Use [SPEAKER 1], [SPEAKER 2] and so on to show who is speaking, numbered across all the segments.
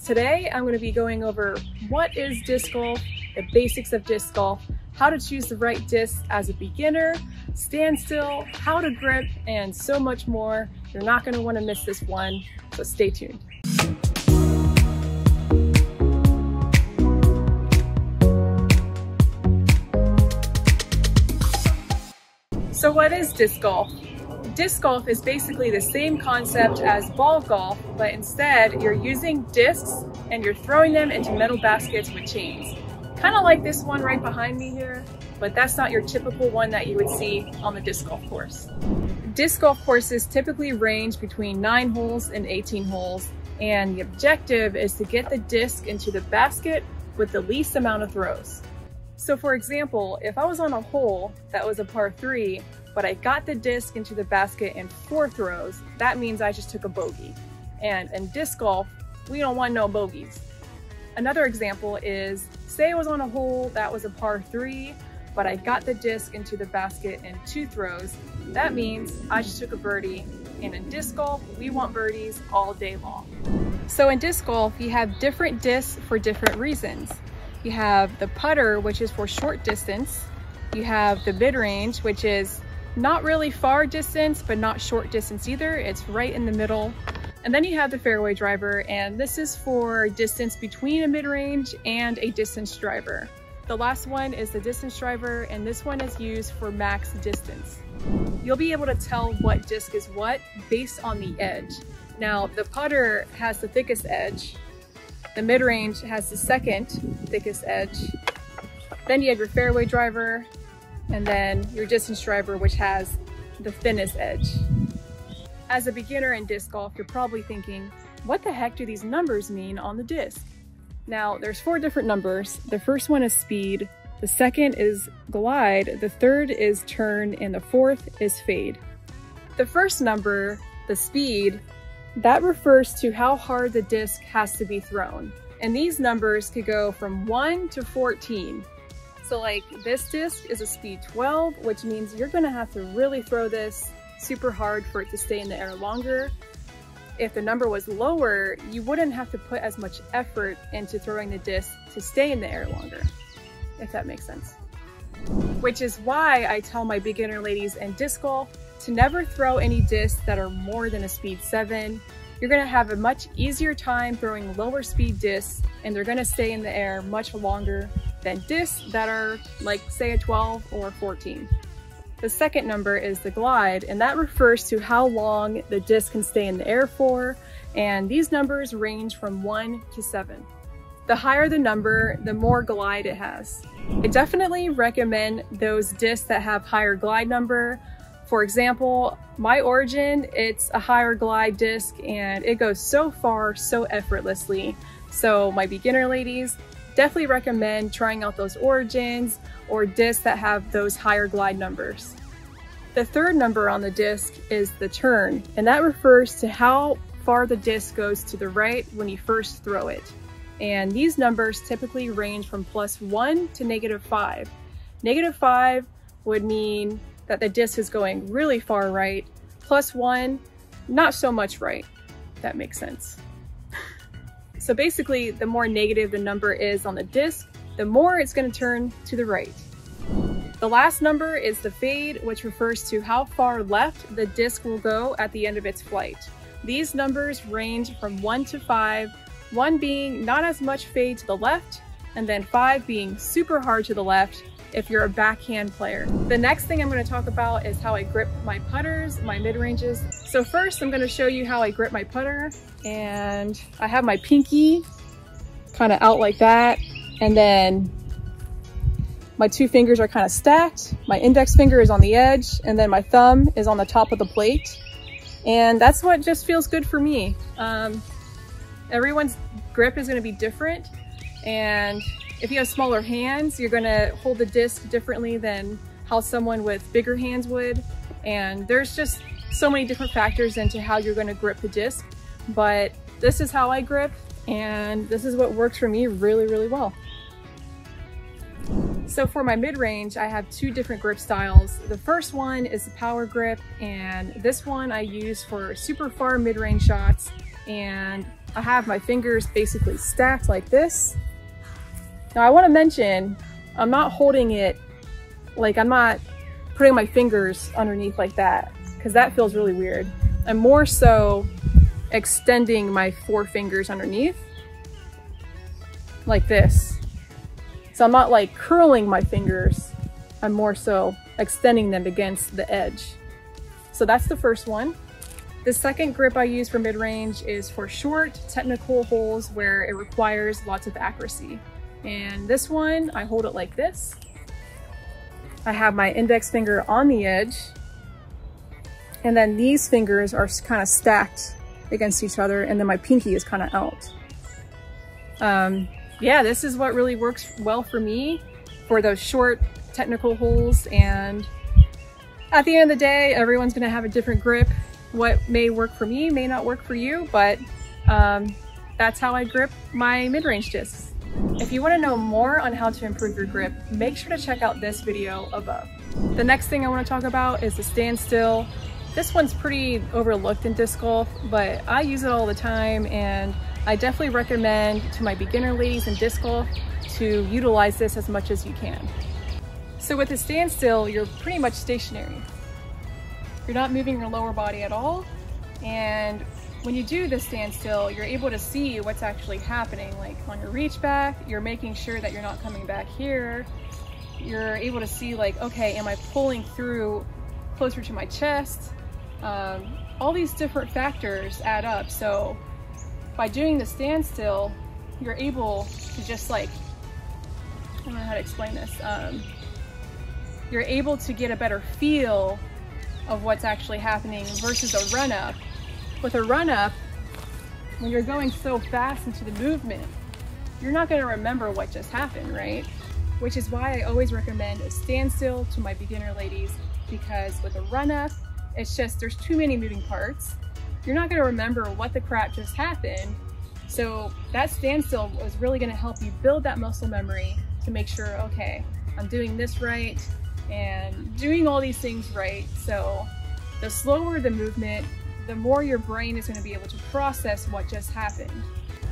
[SPEAKER 1] Today I'm going to be going over what is disc golf, the basics of disc golf, how to choose the right disc as a beginner, standstill, how to grip, and so much more. You're not going to want to miss this one, so stay tuned. So what is disc golf? Disc golf is basically the same concept as ball golf, but instead you're using discs and you're throwing them into metal baskets with chains. Kind of like this one right behind me here, but that's not your typical one that you would see on the disc golf course. Disc golf courses typically range between 9 holes and 18 holes, and the objective is to get the disc into the basket with the least amount of throws. So for example, if I was on a hole that was a par 3, but I got the disc into the basket in 4 throws, that means I just took a bogey. And in disc golf, we don't want no bogeys. Another example is, say I was on a hole that was a par 3, but I got the disc into the basket in 2 throws, that means I just took a birdie. And in disc golf, we want birdies all day long. So in disc golf, you have different discs for different reasons. You have the putter, which is for short distance. You have the mid-range, which is not really far distance, but not short distance either. It's right in the middle. And then you have the fairway driver, and this is for distance between a mid-range and a distance driver. The last one is the distance driver, and this one is used for max distance. You'll be able to tell what disc is what based on the edge. Now, the putter has the thickest edge. The mid-range has the second thickest edge. Then you have your fairway driver, and then your distance driver, which has the thinnest edge. As a beginner in disc golf, you're probably thinking, what the heck do these numbers mean on the disc? Now, there's 4 different numbers. The first one is speed, the second is glide, the third is turn, and the fourth is fade. The first number, the speed, that refers to how hard the disc has to be thrown. And these numbers could go from 1 to 14. So like this disc is a speed 12, which means you're gonna have to really throw this super hard for it to stay in the air longer. If the number was lower, you wouldn't have to put as much effort into throwing the disc to stay in the air longer, if that makes sense. Which is why I tell my beginner ladies in disc golf to never throw any discs that are more than a speed 7. You're gonna have a much easier time throwing lower speed discs, and they're gonna stay in the air much longer than discs that are like say a 12 or 14. The second number is the glide, and that refers to how long the disc can stay in the air for, and these numbers range from 1 to 7. The higher the number, the more glide it has. I definitely recommend those discs that have higher glide number. For example, my Origin, it's a higher glide disc and it goes so far so effortlessly. So my beginner ladies, definitely recommend trying out those Origins or discs that have those higher glide numbers. The third number on the disc is the turn, and that refers to how far the disc goes to the right when you first throw it. And these numbers typically range from +1 to -5. -5 would mean that the disc is going really far right. +1, not so much right, if that makes sense. So basically, the more negative the number is on the disc, the more it's going to turn to the right. The last number is the fade, which refers to how far left the disc will go at the end of its flight. These numbers range from 1 to 5, 1 being not as much fade to the left, and then 5 being super hard to the left if you're a backhand player. The next thing I'm going to talk about is how I grip my putters, my mid-ranges. So first I'm going to show you how I grip my putter, and I have my pinky kind of out like that, and then my 2 fingers are kind of stacked. My index finger is on the edge, and then my thumb is on the top of the plate. And that's what just feels good for me. Everyone's grip is going to be different, and if you have smaller hands, you're gonna hold the disc differently than how someone with bigger hands would. And there's just so many different factors into how you're gonna grip the disc. But this is how I grip, and this is what works for me really, really well. So for my mid-range, I have 2 different grip styles. The first one is the power grip, and this one I use for super far mid-range shots. And I have my fingers basically stacked like this. Now I want to mention, I'm not holding it, like I'm not putting my fingers underneath like that, because that feels really weird. I'm more so extending my forefingers underneath like this. So I'm not like curling my fingers, I'm more so extending them against the edge. So that's the first one. The second grip I use for mid-range is for short, technical holes where it requires lots of accuracy. And this one, I hold it like this. I have my index finger on the edge, and then these fingers are kind of stacked against each other, and then my pinky is kind of out. Yeah, this is what really works well for me for those short technical holes, and at the end of the day, everyone's gonna have a different grip. What may work for me may not work for you, but that's how I grip my mid-range discs. If you want to know more on how to improve your grip, make sure to check out this video above. The next thing I want to talk about is the standstill. This one's pretty overlooked in disc golf, but I use it all the time, and I definitely recommend to my beginner ladies in disc golf to utilize this as much as you can. So with the standstill, you're pretty much stationary. You're not moving your lower body at all, and when you do the standstill, you're able to see what's actually happening. Like on your reach back, you're making sure that you're not coming back here. You're able to see like, okay, am I pulling through closer to my chest? All these different factors add up. So by doing the standstill, you're able to just like, I don't know how to explain this. You're able to get a better feel of what's actually happening versus a run up. With a run up, when you're going so fast into the movement, you're not going to remember what just happened, right? Which is why I always recommend a standstill to my beginner ladies, because with a run up, it's just, there's too many moving parts. You're not going to remember what the crap just happened. So that standstill is really going to help you build that muscle memory to make sure, okay, I'm doing this right and doing all these things right. So the slower the movement, the more your brain is going to be able to process what just happened.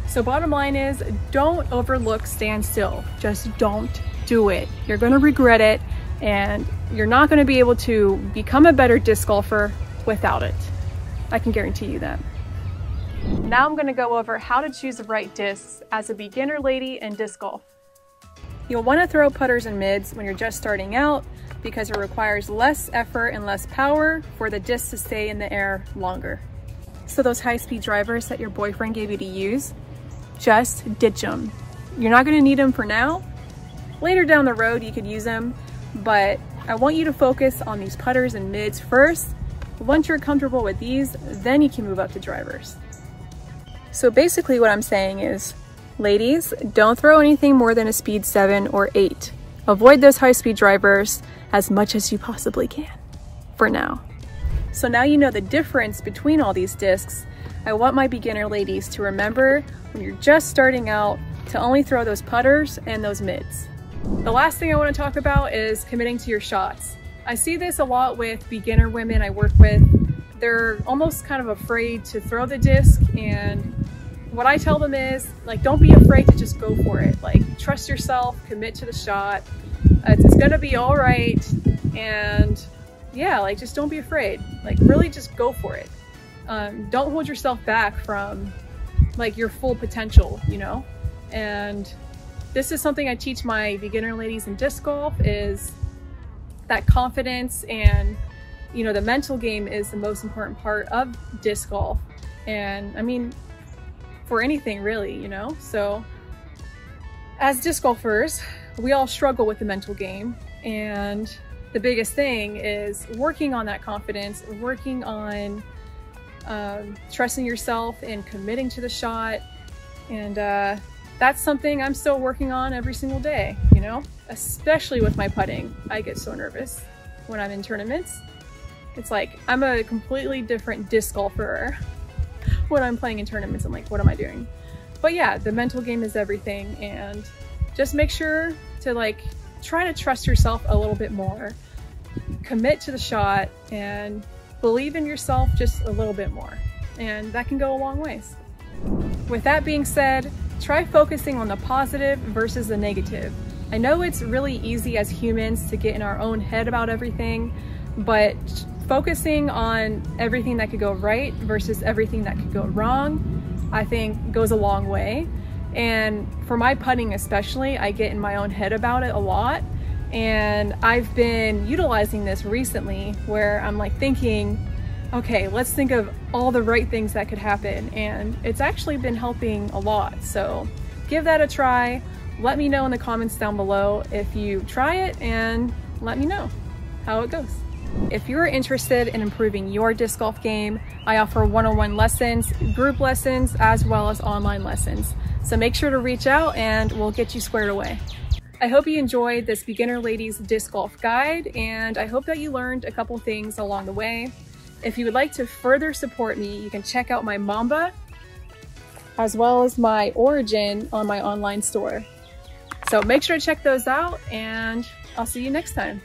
[SPEAKER 1] So bottom line is, don't overlook standstill. Just don't do it. You're going to regret it, and you're not going to be able to become a better disc golfer without it. I can guarantee you that. Now I'm going to go over how to choose the right discs as a beginner lady in disc golf. You'll want to throw putters and mids when you're just starting out, because it requires less effort and less power for the disc to stay in the air longer. So those high-speed drivers that your boyfriend gave you to use, just ditch them. You're not going to need them for now. Later down the road you could use them, but I want you to focus on these putters and mids first. Once you're comfortable with these, then you can move up to drivers. So basically what I'm saying is, ladies, don't throw anything more than a speed 7 or 8. Avoid those high-speed drivers as much as you possibly can for now. So now you know the difference between all these discs. I want my beginner ladies to remember when you're just starting out to only throw those putters and those mids. The last thing I want to talk about is committing to your shots. I see this a lot with beginner women I work with. They're almost kind of afraid to throw the disc, and what I tell them is, like, don't be afraid to just go for it. Like, trust yourself, commit to the shot. It's gonna be all right, and yeah, like, just don't be afraid. Like, really just go for it. Don't hold yourself back from like your full potential, you know? And this is something I teach my beginner ladies in disc golf, is that confidence, and you know, the mental game is the most important part of disc golf. And I mean, for anything really, you know? So as disc golfers, we all struggle with the mental game, and the biggest thing is working on that confidence, working on trusting yourself and committing to the shot. And that's something I'm still working on every single day, you know? Especially with my putting. I get so nervous when I'm in tournaments. It's like I'm a completely different disc golfer when I'm playing in tournaments. I'm like, what am I doing? But yeah, the mental game is everything, and just make sure to like try to trust yourself a little bit more, commit to the shot, and believe in yourself just a little bit more, and that can go a long ways. With that being said, try focusing on the positive versus the negative. I know it's really easy as humans to get in our own head about everything, but focusing on everything that could go right versus everything that could go wrong, I think goes a long way. And for my putting especially, I get in my own head about it a lot. And I've been utilizing this recently where I'm like thinking, okay, let's think of all the right things that could happen. And it's actually been helping a lot. So give that a try. Let me know in the comments down below if you try it, and let me know how it goes. If you're interested in improving your disc golf game, I offer one-on-one lessons, group lessons, as well as online lessons. So make sure to reach out and we'll get you squared away. I hope you enjoyed this beginner ladies disc golf guide, and I hope that you learned a couple things along the way. If you would like to further support me, you can check out my Mamba as well as my Origin on my online store. So make sure to check those out, and I'll see you next time.